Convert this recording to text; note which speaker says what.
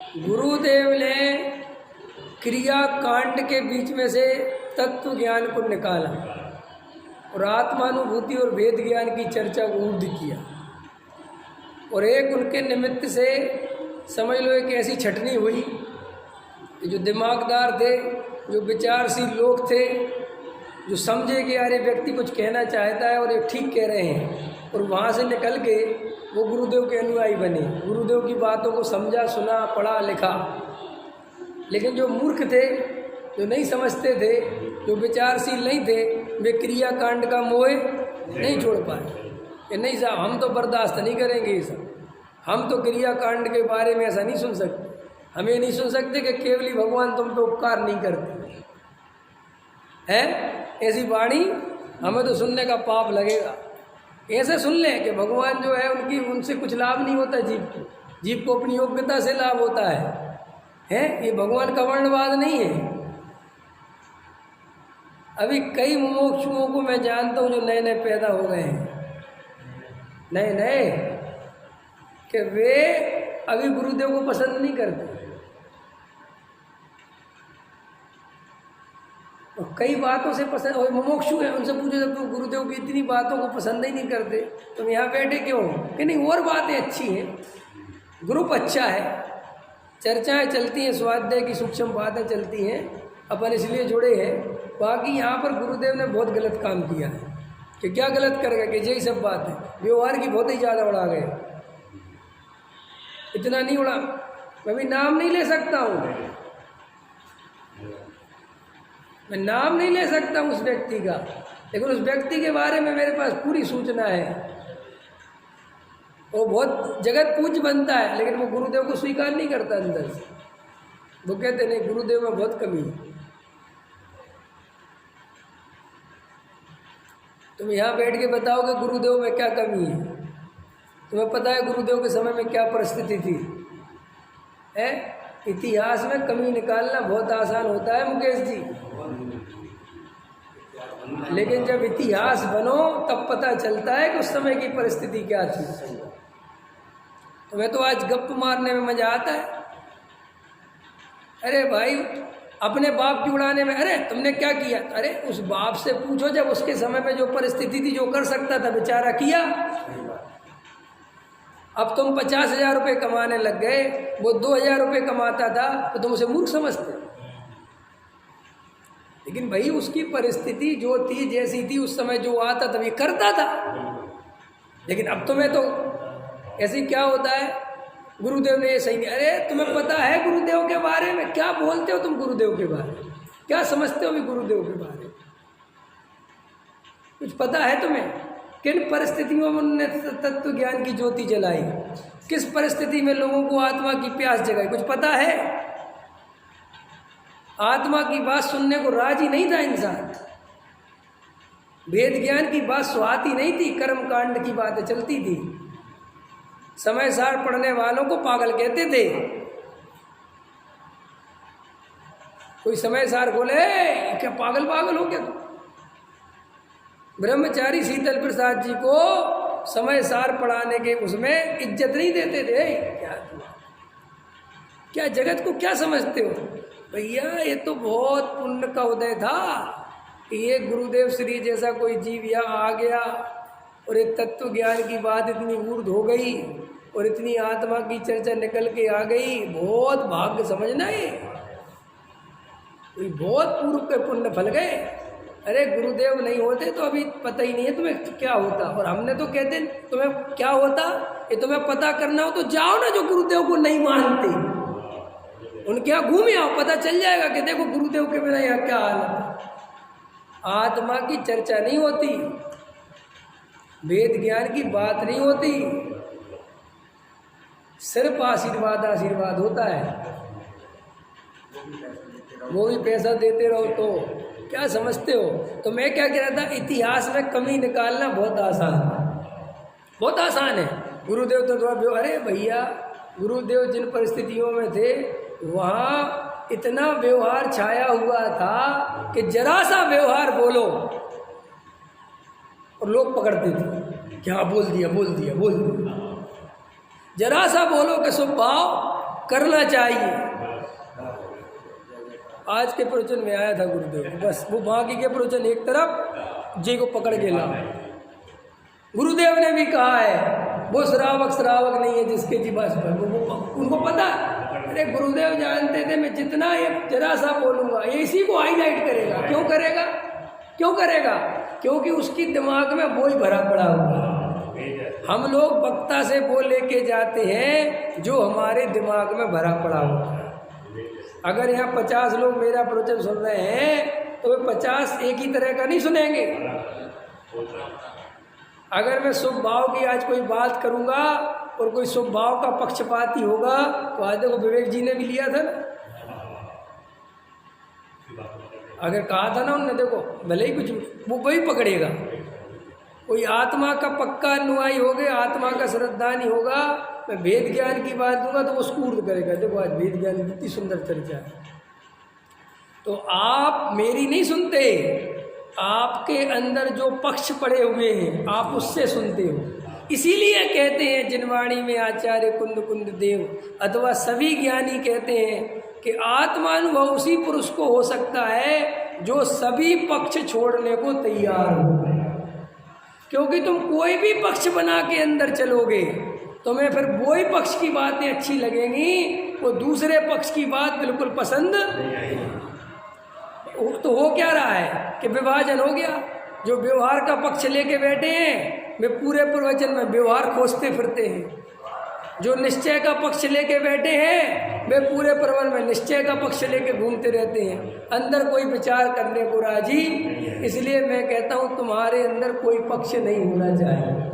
Speaker 1: गुरुदेव ने क्रिया कांड के बीच में से तत्व ज्ञान को निकाला और आत्मानुभूति और वेद ज्ञान की चर्चा को ऊर्ध किया। और एक उनके निमित्त से समझ लो एक ऐसी छटनी हुई कि जो दिमागदार थे, जो विचारशील लोग थे, जो समझे कि यार ये व्यक्ति कुछ कहना चाहता है और ये ठीक कह रहे हैं, और वहाँ से निकल के वो गुरुदेव के अनुयायी बने, गुरुदेव की बातों को समझा, सुना, पढ़ा, लिखा। लेकिन जो मूर्ख थे, जो नहीं समझते थे, जो विचारशील नहीं थे, वे क्रिया कांड का मोह नहीं छोड़ पाए कि नहीं साहब हम तो बर्दाश्त नहीं करेंगे ये सब, हम तो क्रिया कांड के बारे में ऐसा नहीं सुन सकते, हम ये नहीं सुन सकते कि केवली भगवान तुम पे उपकार नहीं करते हैं, ऐसी वाणी हमें तो सुनने का पाप लगेगा। ऐसे सुन लें कि भगवान जो है उनसे कुछ लाभ नहीं होता, जीव को अपनी योग्यता से लाभ होता है? ये भगवान का वर्णवाद नहीं है। अभी कई मुमुक्षुओं को मैं जानता हूँ जो नए नए पैदा हो गए हैं, नए कि वे अभी गुरुदेव को पसंद नहीं करते, और कई बातों से पसंद, और मुमुक्षु है, उनसे पूछो जब तुम गुरुदेव की इतनी बातों को पसंद ही नहीं करते तुम यहाँ बैठे क्यों? कि नहीं और बातें अच्छी हैं, ग्रुप अच्छा है, चर्चाएं चलती हैं, स्वाध्याय की सूक्ष्म बातें चलती हैं, अपन इसलिए जुड़े हैं। बाकी यहाँ पर गुरुदेव ने बहुत गलत काम किया है। कि क्या गलत कर गए? कि यही सब बात है, व्यवहार की बहुत ही ज़्यादा उड़ा गए। इतना नहीं उड़ा, मैं भी नाम नहीं ले सकता हूँ, मैं नाम नहीं ले सकता हूँ उस व्यक्ति का, लेकिन उस व्यक्ति के बारे में मेरे पास पूरी सूचना है। वो बहुत जगत पूज्य बनता है, लेकिन वो गुरुदेव को स्वीकार नहीं करता अंदर से। वो कहते नहीं, गुरुदेव में बहुत कमी है। तुम यहाँ बैठ के बताओगे गुरुदेव में क्या कमी है? तुम्हें पता है गुरुदेव के समय में क्या परिस्थिति थी? है इतिहास में कमी निकालना बहुत आसान होता है मुकेश जी, लेकिन जब इतिहास बनो तब पता चलता है कि उस समय की परिस्थिति क्या थी। तुम्हें तो आज गप्प मारने में मजा आता है। अरे भाई अपने बाप की उड़ाने में, अरे तुमने क्या किया? अरे उस बाप से पूछो जब उसके समय में जो परिस्थिति थी, जो कर सकता था बेचारा किया। अब तुम 50,000 रुपये कमाने लग गए, वो 2,000 रुपये कमाता था, तो तुम उसे मूर्ख समझते। लेकिन भाई उसकी परिस्थिति जो थी, जैसी थी उस समय, जो आता तभी करता था। लेकिन अब तुम्हें तो ऐसे क्या होता है, गुरुदेव ने ये सही नहीं। अरे तुम्हें पता है गुरुदेव के बारे में? क्या बोलते हो तुम गुरुदेव के बारे में? क्या समझते हो भी गुरुदेव के बारे में? कुछ पता है तुम्हें? किन परिस्थितियों में उन्होंने तत्व ज्ञान की ज्योति जलाई? किस परिस्थिति में लोगों को आत्मा की प्यास जगाई? कुछ पता है? आत्मा की बात सुनने को राजी नहीं था इंसान, वेद ज्ञान की बात सुहाती नहीं थी, कर्म कांड की बातें चलती थी। समय सार पढ़ने वालों को पागल कहते थे। कोई समय सार बोले क्या पागल हो क्या तुम? ब्रह्मचारी शीतल प्रसाद जी को समय सार पढ़ाने के उसमें इज्जत नहीं देते थे। क्या जगत को क्या समझते हो भैया? ये तो बहुत पुण्य का उदय था कि ये गुरुदेव श्री जैसा कोई जीव यहाँ आ गया और ये तत्व ज्ञान की बात इतनी ऊर्ध्व हो गई और इतनी आत्मा की चर्चा निकल के आ गई। बहुत भाग्य समझना है, कोई बहुत पूर्व के पुण्य फल गए। अरे गुरुदेव नहीं होते तो अभी पता ही नहीं है तुम्हें क्या होता। और हमने तो कहते तुम्हें क्या होता, ये तुम्हें पता करना हो तो जाओ ना जो गुरुदेव को नहीं मानते, उनके यहाँ घूम आओ, पता चल जाएगा कि देखो गुरुदेव के बिना यहाँ क्या हालत है। आत्मा की चर्चा नहीं होती, वेद ज्ञान की बात नहीं होती, सिर्फ आशीर्वाद होता है। वो भी पैसा देते रहो तो क्या समझते हो? तो मैं क्या कह रहा था, इतिहास में कमी निकालना बहुत आसान है। गुरुदेव तो थोड़ा, अरे भैया गुरुदेव जिन परिस्थितियों में थे वहाँ इतना व्यवहार छाया हुआ था कि जरा सा व्यवहार बोलो और लोग पकड़ते थे, क्या बोल दिया। जरा सा बोलो कि शुभ भाव करना चाहिए। आज के प्रवचन में आया था गुरुदेव, बस वो बाकी के प्रवचन एक तरफ, जे को पकड़ के ला। गुरुदेव ने भी कहा है वो श्रावक नहीं है जिसके जीवास पर, उनको पता। अरे गुरुदेव जानते थे मैं जितना ये जरा सा बोलूँगा इसी को हाईलाइट करेगा। क्यों करेगा? क्योंकि उसकी दिमाग में वही भरा पड़ा हुआ है। हम लोग वक्ता से वो लेके जाते हैं जो हमारे दिमाग में भरा पड़ा हुआ है। अगर यहाँ 50 लोग मेरा प्रवचन सुन रहे हैं तो वे 50 एक ही तरह का नहीं सुनेंगे। अगर मैं शुभ भाव की आज कोई बात करूँगा और कोई शुभ भाव का पक्षपाती होगा तो आज देखो विवेक जी ने भी लिया था ना, अगर कहा था ना उन्होंने, देखो भले ही कुछ वो वही पकड़ेगा। कोई आत्मा का पक्का अनुयायी हो गया, आत्मा का श्रद्धानी होगा, मैं वेद ज्ञान की बात दूंगा तो वो स्फूर्त करेगा। देखो आज वेद ज्ञान की कितनी सुंदर चर्चा है। तो आप मेरी नहीं सुनते, आपके अंदर जो पक्ष पड़े हुए हैं आप उससे सुनते हो। इसीलिए कहते हैं जिनवाणी में आचार्य कुंद कुंद देव अथवा सभी ज्ञानी कहते हैं कि आत्मानुभव उसी पुरुष को हो सकता है जो सभी पक्ष छोड़ने को तैयार हो। क्योंकि तुम कोई भी पक्ष बना के अंदर चलोगे तुम्हें फिर वही पक्ष की बातें अच्छी लगेंगी, वो दूसरे पक्ष की बात बिल्कुल पसंद। तो हो क्या रहा है कि विभाजन हो गया। जो व्यवहार का पक्ष लेके बैठे हैं वे पूरे प्रवचन में व्यवहार खोजते फिरते हैं, जो निश्चय का पक्ष लेके बैठे हैं वे पूरे प्रवचन में निश्चय का पक्ष लेके घूमते रहते हैं, अंदर कोई विचार करने को राजी। इसलिए मैं कहता हूँ तुम्हारे अंदर कोई पक्ष नहीं होना चाहिए।